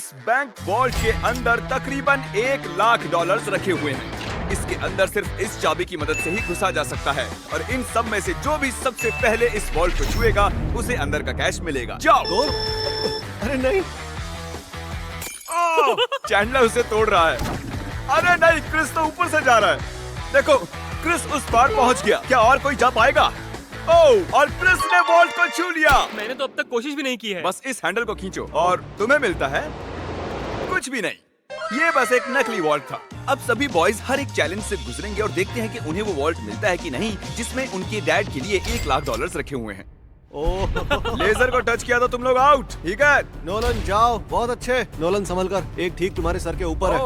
इस bank vault के अंदर तकरीबन $1,00,000 रखे हुए हैं। इसके अंदर सिर्फ इस चाबी की मदद से ही घुसा जा सकता है और इन सब में से जो भी सबसे पहले इस वॉल्ट को छुएगा उसे अंदर का कैश मिलेगा। जाओ। अरे नहीं, चैंडलर उसे तोड़ रहा है। अरे नहीं, क्रिस तो ऊपर से जा रहा है। देखो, क्रिस उस पार पहुंच गया। क्या और कोई जा पाएगा? ओह, और क्रिस ने वॉल्ट को छू लिया। मैंने तो अब तक कोशिश भी नहीं की है। बस इस हैंडल को खींचो और तुम्हें मिलता है कुछ भी नहीं। ये बस एक नकली वॉल्ट था। अब सभी बॉयज हर एक चैलेंज से गुजरेंगे और देखते हैं कि उन्हें वो वॉल्ट मिलता है कि नहीं जिसमें उनके डैड के लिए $1,00,000 रखे हुए हैं। ओह लेजर को टच किया तो तुम लोग आउट। ठीक है, नोलन जाओ, बहुत अच्छे। नोलन संभल कर, एक ठीक तुम्हारे सर के ऊपर है।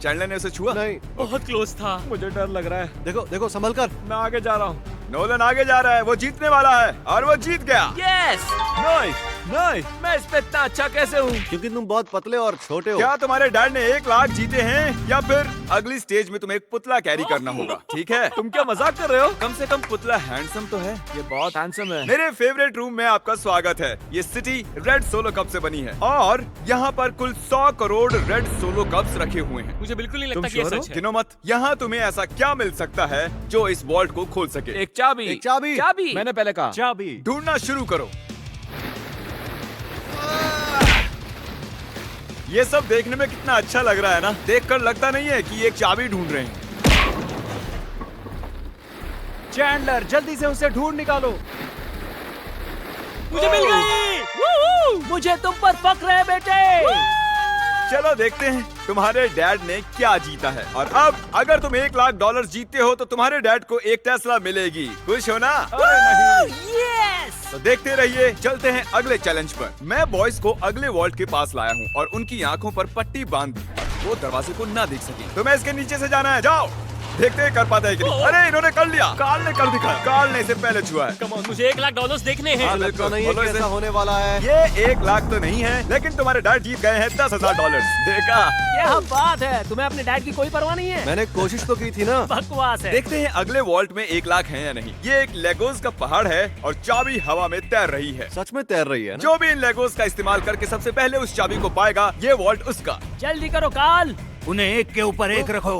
चैंडलर ने उसे छुआ? नहीं, बहुत क्लोज था। मुझे डर लग रहा है। देखो देखो संभल कर। मैं आगे जा रहा हूँ। नोलन आगे जा रहा है, वो जीतने वाला है और वो जीत गया। यस, नहीं नहीं, मैं इस पे इतना अच्छा कैसे हूँ? क्योंकि तुम बहुत पतले और छोटे हो। क्या तुम्हारे डैड ने $1,00,000 जीते हैं या फिर अगली स्टेज में तुम्हें एक पुतला कैरी करना होगा? ठीक है, तुम क्या मजाक कर रहे हो? कम से कम पुतला हैंडसम तो है। ये बहुत हैंडसम है। मेरे फेवरेट रूम में आपका स्वागत है। ये सिटी रेड सोलो कप से बनी है और यहाँ पर कुल 100 करोड़ रेड सोलो कप्स रखे हुए हैं। मुझे बिल्कुल नहीं लगता तुम कि ये sure हो? सच है। गिनो मत। यहाँ तुम्हें ऐसा क्या मिल सकता है जो इस वॉल्ट को खोल सके? एक चाबी। एक चाबी। चाबी। मैंने पहले कहा चाबी। ढूंढना शुरू करो। ये सब देखने में कितना अच्छा लग रहा है ना? देखकर लगता नहीं है कि ये एक चाबी ढूंढ रहे हैं। चैंडलर, जल्दी से उसे ढूंढ निकालो। मुझे मिल गई। मुझे तुम पर फक्र है बेटे। चलो देखते हैं तुम्हारे डैड ने क्या जीता है। और अब अगर तुम $1,00,000 जीतते हो तो तुम्हारे डैड को एक टेस्ला मिलेगी। खुश हो ना? यस। तो देखते रहिए। चलते हैं अगले चैलेंज पर। मैं बॉयज को अगले वॉल्ट के पास लाया हूँ और उनकी आंखों पर पट्टी बांध दी। वो दरवाजे को ना देख सके। तुम्हें इसके नीचे से जाना है। जाओ, देखते हैं कर पाता है कि नहीं। अरे इन्होंने कर लिया। कार्ल ने कर दिखाया। कार्ल ने इसे पहले छुआ है। कम ऑन, मुझे $1,00,000 देखने हैं। हाँ, लगता नहीं है बोलो कि इसे। ऐसा होने वाला है। ये $1,00,000 तो नहीं है, लेकिन तुम्हारे डैड जीत गए हैं $10,000। देखा? क्या बात है, तुम्हें अपने डैड की कोई परवाह नहीं है। मैंने कोशिश तो की थी ना। बकवास है। देखते हैं अगले वॉल्ट में $1,00,000 है या नहीं। ये एक लेगोस का पहाड़ है और चाबी हवा में तैर रही है। सच में तैर रही है ना? जो भी इन लेगोस का इस्तेमाल करके सबसे पहले उस चाबी को पाएगा, ये वॉल्ट उसका। जल्दी करो कार्ल। उन्हें एक के ऊपर एक रखो।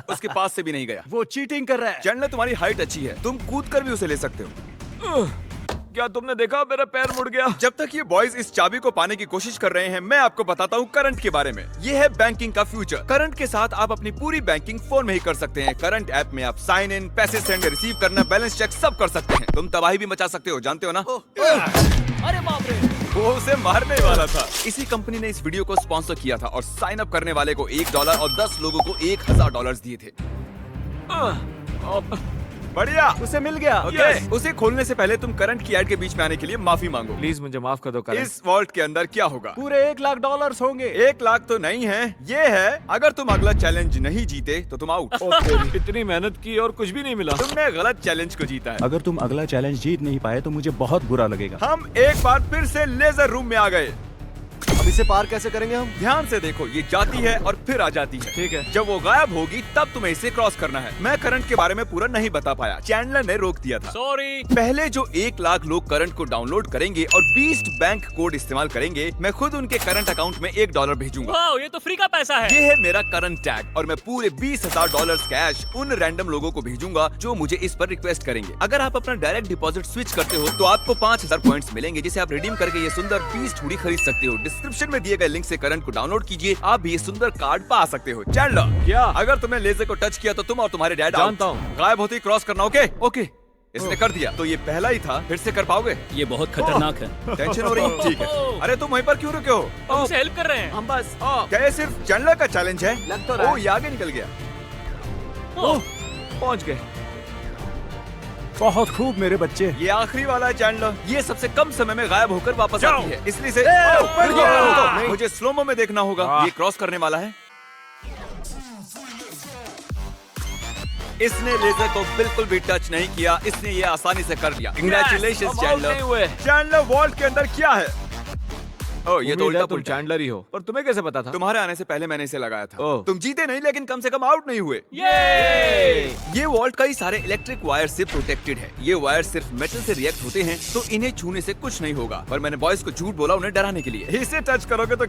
उसके पास से भी नहीं गया। वो चीटिंग कर रहा है। चैंडलर, तुम्हारी हाइट अच्छी है, तुम कूद कर भी उसे ले सकते हो। क्या तुमने देखा मेरा पैर मुड़ गया? जब तक ये बॉयज इस चाबी को पाने की कोशिश कर रहे हैं, मैं आपको बताता हूँ करंट के बारे में। ये है बैंकिंग का फ्यूचर। करंट के साथ आप अपनी पूरी बैंकिंग फोन में ही कर सकते हैं। करंट ऐप में आप साइन इन, पैसे सेंड रिसीव करना, बैलेंस चेक सब कर सकते हैं। तुम तबाही भी मचा सकते हो, जानते हो ना? अरे बाप रे। वो उसे मारने वाला था। इसी कंपनी ने इस वीडियो को स्पॉन्सर किया था और साइन अप करने वाले को $1 और 10 लोगों को $1,000 दिए थे। बढ़िया, उसे मिल गया। ओके। उसे खोलने से पहले तुम करंट की ऐड के बीच में आने के लिए माफी मांगो। प्लीज मुझे माफ कर दो करण। इस वॉल्ट के अंदर क्या होगा? पूरे $1,00,000 होंगे। $1,00,000 तो नहीं है, ये है अगर तुम अगला चैलेंज नहीं जीते तो तुम आउट। इतनी मेहनत की और कुछ भी नहीं मिला। तुमने गलत चैलेंज को जीता है। अगर तुम अगला चैलेंज जीत नहीं पाए तो मुझे बहुत बुरा लगेगा। हम एक बार फिर से लेजर रूम में आ गए। अब इसे पार कैसे करेंगे हम? ध्यान से देखो, ये जाती है और फिर आ जाती है। ठीक है। जब वो गायब होगी तब तुम्हें इसे क्रॉस करना है। मैं करंट के बारे में पूरा नहीं बता पाया, चैंडलर ने रोक दिया था। सॉरी। पहले जो $1,00,000 लोग करंट को डाउनलोड करेंगे और 20 बैंक कोड इस्तेमाल करेंगे, मैं खुद उनके करंट अकाउंट में $1 भेजूंगा। वाह, ये तो फ्री का पैसा है। ये है मेरा करंट टैग और मैं पूरे $20,000 कैश उन रैंडम लोगों को भेजूंगा जो मुझे इस पर रिक्वेस्ट करेंगे। अगर आप अपना डायरेक्ट डिपॉजिट स्विच करते हो तो आपको 5,000 पॉइंट्स मिलेंगे, जिसे आप रिडीम करके ये सुंदर 20 हुडी खरीद सकते हो। डिस्क्रिप्शन में दिए गए लिंक से करंट को डाउनलोड कीजिए, आप भी ये सुंदर कार्ड पा सकते हो। चैंडलर, क्या? अगर तुमने लेजर को टच किया तो तुम और तुम्हारे डैड जानता हूँ। गायब होते ही क्रॉस करना। ओके ओके, इसने कर दिया तो ये पहला ही था। फिर से कर पाओगे? ये बहुत खतरनाक है। टेंशन हो रही है? ठीक है। अरे तुम वहीं पर क्यों रुके हो? हम उसे हेल्प कर रहे हैं। हम बस क्या ये सिर्फ चैंडलर का चैलेंज है? लग तो रहा है। ये आगे निकल गया। पहुंच गए। बहुत खूब मेरे बच्चे। ये आखिरी वाला है चैंडलर। ये सबसे कम समय में गायब होकर वापस जाओ। आती है, इसलिए से ऊपर रुको, गया। रुको, नहीं। मुझे स्लोमो में देखना होगा। ये क्रॉस करने वाला है। इसने लेजर को बिल्कुल भी टच नहीं किया, इसने ये आसानी से कर लिया। कंग्रेचुलेशन हम आउट नहीं हुए। चैंडलर। चैंडलर वॉल्ट के अंदर क्या है? ओह, ये तो उम्मीद है उल्टा तुम पुल्टा। चैंडलर ही हो। पर तुम्हें कैसे पता था? तुम्हारे आने से पहले मैंने इसे लगाया था। ओह। तुम जीते नहीं, लेकिन कम से कम आउट नहीं हुए। ये ये वॉल्ट कई सारे इलेक्ट्रिक वायर से प्रोटेक्टेड है। ये वायर सिर्फ मेटल से रिएक्ट होते हैं, तो इन्हें छूने से कुछ नहीं होगा। पर मैंने बॉयज को झूठ बोला उन्हें डराने के लिए। इसे टच करोगे तो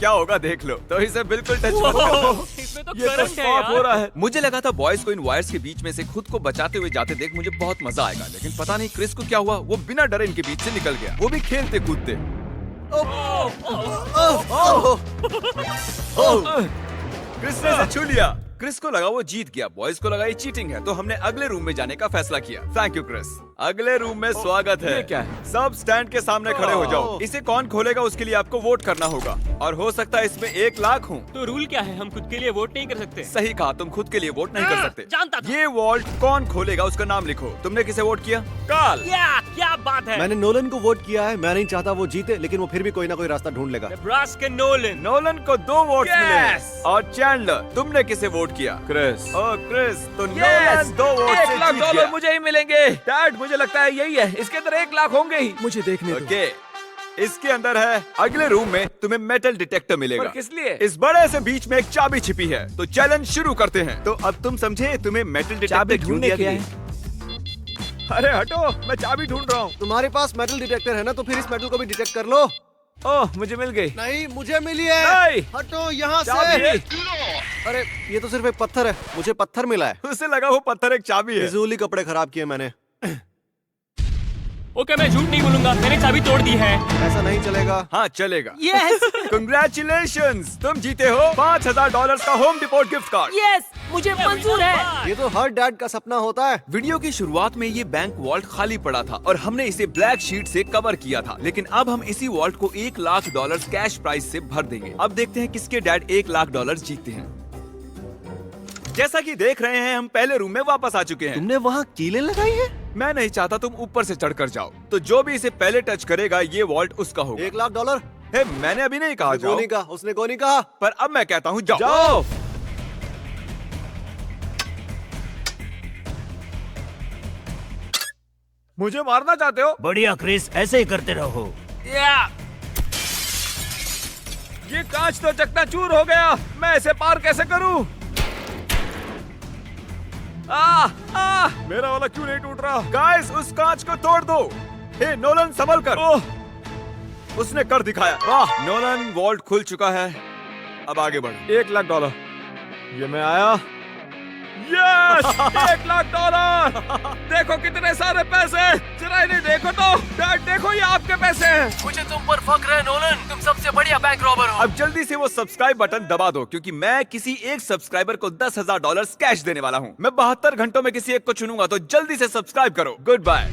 क्या होगा देख लो। तो इसे बिल्कुल टच मत ओह, करो। इसमें तो ये तो करंट है शॉक हो रहा यार। है। मुझे लगा था बॉयज को इन वायर्स के बीच में से खुद को बचाते हुए जाते देख मुझे बहुत मजा आएगा, लेकिन पता नहीं क्रिस को क्या हुआ, वो बिना डरे इनके बीच से निकल गया, वो भी खेलते कूदते। क्रिस ने इसे छू लिया। क्रिस को लगा वो जीत गया, बॉयज को लगा ये चीटिंग है, तो हमने अगले रूम में जाने का फैसला किया। Thank you Chris. अगले रूम में स्वागत है। ये क्या है? सब स्टैंड के सामने खड़े हो जाओ। इसे कौन खोलेगा उसके लिए आपको वोट करना होगा, और हो सकता है इसमें 1 लाख हो। तो रूल क्या है, हम खुद के लिए वोट नहीं कर सकते? सही कहा, तुम खुद के लिए वोट नहीं कर सकते। जानता था। ये वॉल्ट कौन खोलेगा उसका नाम लिखो। तुमने किसे वोट किया? कार्ल। क्या बात है। मैंने नोलन को वोट किया है। मैं नहीं चाहता वो जीते, लेकिन वो फिर भी कोई ना कोई रास्ता ढूंढ लेगा। Nebraska Nolan. नोलन को 2 वोट Yes! मिले। और चैंडलर, तुमने किसे वोट किया? क्रिस। ओह क्रिस, तो नोलन 2 वोट से जीत गया। मुझे ही मिलेंगे। डैड मुझे लगता है यही है, इसके अंदर 1 लाख होंगे ही। मुझे देखने दो। ओके, इसके अंदर है। अगले रूम में तुम्हें मेटल डिटेक्टर मिलेगा। पर किस लिए? इस बड़े से बीच में एक चाबी छिपी है, तो चैलेंज शुरू करते हैं। तो अब तुम समझे, तुम्हें मेटल डिटेक्टर चाबी क्यों ढूंढने दिया के गया लिए? है? अरे हटो, मैं चाबी ढूंढ रहा हूँ। तुम्हारे पास मेटल डिटेक्टर है ना, तो फिर इस मेटल को भी डिटेक्ट कर लो। ओह मुझे मिल गई। नहीं, मुझे मिली है। नहीं। हटो यहाँ चाबी। से। अरे ये तो सिर्फ एक पत्थर है, मुझे पत्थर मिला है। उसे लगा वो पत्थर एक चाबी है। फिजूली कपड़े खराब किए मैंने। ओके, मैं झूठ नहीं बोलूंगा, मैंने चाबी तोड़ दी है। ऐसा नहीं चलेगा। हाँ चलेगा। यस कंग्रेचुलेशंस, तुम जीते हो $5000 का home depot gift card. Yes, मुझे मंजूर है। ये तो हर डैड का सपना होता है। वीडियो की शुरुआत में ये बैंक वॉल्ट खाली पड़ा था और हमने इसे ब्लैक शीट से कवर किया था, लेकिन अब हम इसी वॉल्ट को $1 लाख कैश प्राइस से भर देंगे। अब देखते हैं किसके डैड $1 लाख जीतते हैं। जैसा कि देख रहे हैं, हम पहले रूम में वापस आ चुके हैं। तुमने वहाँ कीलें लगाई है? मैं नहीं चाहता तुम ऊपर से चढ़कर जाओ, तो जो भी इसे पहले टच करेगा ये वॉल्ट उसका होगा। $1 लाख। हे, मैंने अभी नहीं कहा जाओ, नहीं कहा, उसने को नहीं कहा। पर अब मैं कहता हूँ जाओ। जाओ। मुझे मारना चाहते हो? बढ़िया क्रिस, ऐसे ही करते रहो। ये कांच तो चकनाचूर हो गया, मैं इसे पार कैसे करूं? मेरा वाला क्यों नहीं टूट रहा? गाइस, उस कांच को तोड़ दो। हे नोलन, संभल कर। उसने कर दिखाया। वाह, नोलन, वॉल्ट खुल चुका है। अब आगे बढ़ो। $1 लाख। ये मैं आया। यस, $1 लाख। देखो कितने सारे पैसे। जरा इन्हें देखो तो। डैड देखो, ये आपके पैसे हैं। मुझे तुम पर फख्र है नोलन, तुम सबसे बढ़िया बैंक रॉबर हो। अब जल्दी से वो सब्सक्राइब बटन दबा दो, क्योंकि मैं किसी एक सब्सक्राइबर को $10,000 कैश देने वाला हूँ। मैं 72 घंटों में किसी एक को चुनूंगा, तो जल्दी से सब्सक्राइब करो। Good bye.